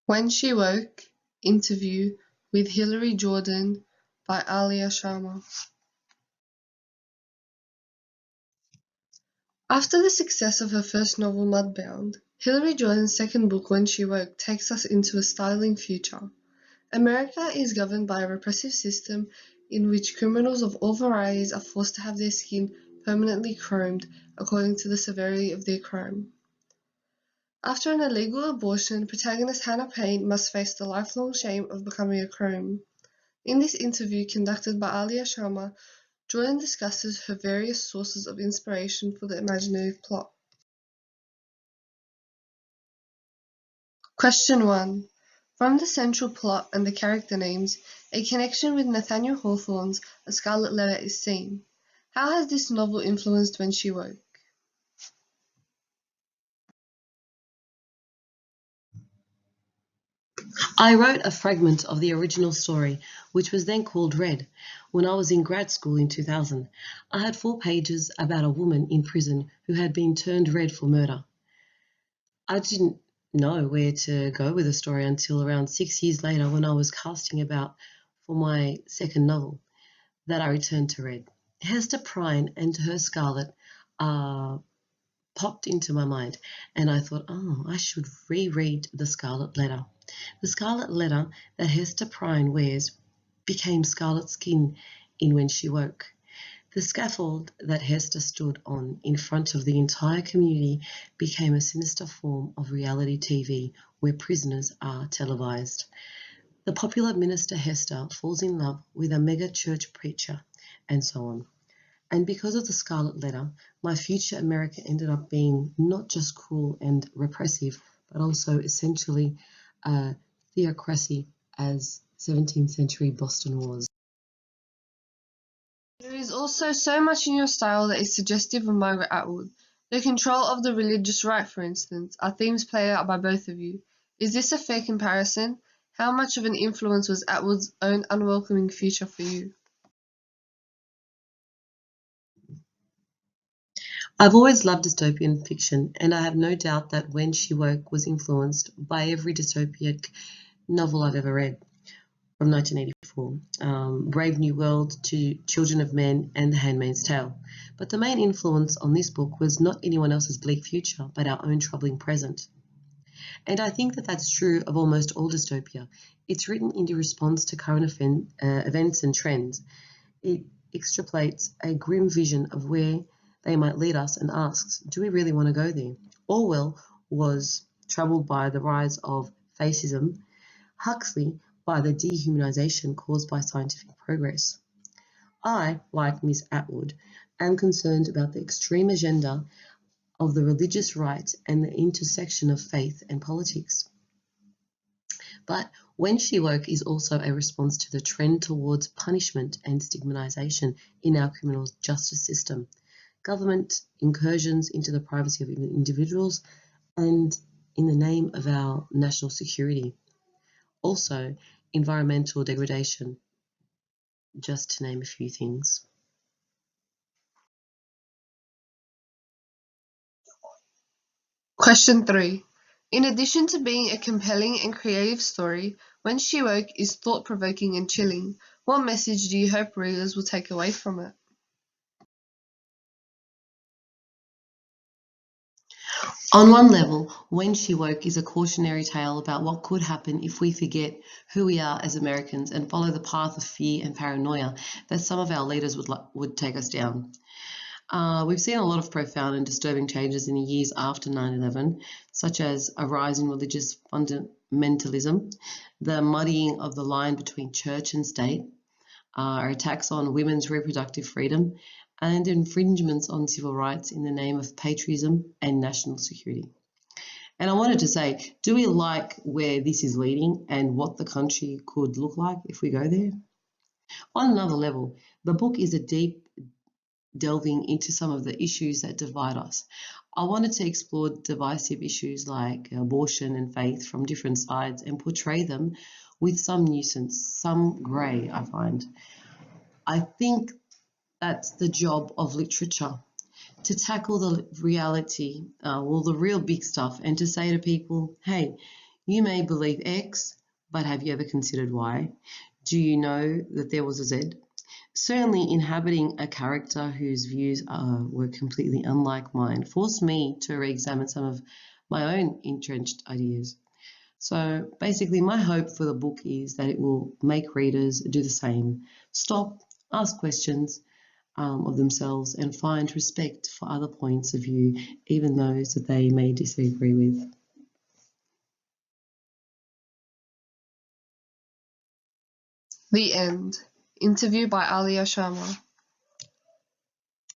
When She Woke interview with Hilary Jordan by Alia Sharma. After the success of her first novel Mudbound, Hilary Jordan's second book When She Woke takes us into a startling future. America is governed by a repressive system in which criminals of all varieties are forced to have their skin permanently chromed according to the severity of their crime. After an illegal abortion, protagonist Hannah Payne must face the lifelong shame of becoming a crone. In this interview conducted by Alia Sharma, Jordan discusses her various sources of inspiration for the imaginative plot. Question 1. From the central plot and the character names, a connection with Nathaniel Hawthorne's A Scarlet Letter is seen. How has this novel influenced When She Woke? I wrote a fragment of the original story, which was then called Red, when I was in grad school in 2000. I had 4 pages about a woman in prison who had been turned red for murder. I didn't know where to go with the story until around 6 years later when I was casting about for my second novel that I returned to Red. Hester Prynne and her Scarlet popped into my mind, and I thought, oh, I should reread The Scarlet Letter. The scarlet letter that Hester Prynne wears became scarlet skin in When She Woke. The scaffold that Hester stood on in front of the entire community became a sinister form of reality TV where prisoners are televised. The popular minister Hester falls in love with a mega church preacher, and so on. And because of the Scarlet Letter, my future America ended up being not just cruel and repressive, but also essentially a theocracy as 17th century Boston was. There is also so much in your style that is suggestive of Margaret Atwood. The control of the religious right, for instance, are themes played out by both of you. Is this a fair comparison? How much of an influence was Atwood's own unwelcoming future for you? I've always loved dystopian fiction, and I have no doubt that When She Woke was influenced by every dystopic novel I've ever read, from 1984, Brave New World to Children of Men and The Handmaid's Tale. But the main influence on this book was not anyone else's bleak future, but our own troubling present. And I think that that's true of almost all dystopia. It's written in response to current events and trends. It extrapolates a grim vision of where they might lead us and asks, do we really want to go there? Orwell was troubled by the rise of fascism, Huxley by the dehumanization caused by scientific progress. I, like Miss Atwood, am concerned about the extreme agenda of the religious right and the intersection of faith and politics. But When She Woke is also a response to the trend towards punishment and stigmatization in our criminal justice system, government incursions into the privacy of individuals, and in the name of our national security. Also, environmental degradation, just to name a few things. Question 3. In addition to being a compelling and creative story, When She Woke is thought-provoking and chilling. What message do you hope readers will take away from it? On one level, When She Woke is a cautionary tale about what could happen if we forget who we are as Americans and follow the path of fear and paranoia that some of our leaders would take us down. We've seen a lot of profound and disturbing changes in the years after 9/11, such as a rise in religious fundamentalism, the muddying of the line between church and state, attacks on women's reproductive freedom, and infringements on civil rights in the name of patriotism and national security. And I wanted to say, do we like where this is leading and what the country could look like if we go there? On another level, the book is a deep delving into some of the issues that divide us. I wanted to explore divisive issues like abortion and faith from different sides and portray them with some nuisance, some grey, I find. I think that's the job of literature, to tackle the reality, the real big stuff, and to say to people, hey, You may believe X, but have you ever considered Y? Do you know that there was a Z? Certainly, inhabiting a character whose views were completely unlike mine forced me to re-examine some of my own entrenched ideas. So basically, my hope for the book is that it will make readers do the same. Stop, ask questions of themselves, and find respect for other points of view, even those that they may disagree with. The end. Interview by Alia Sharma.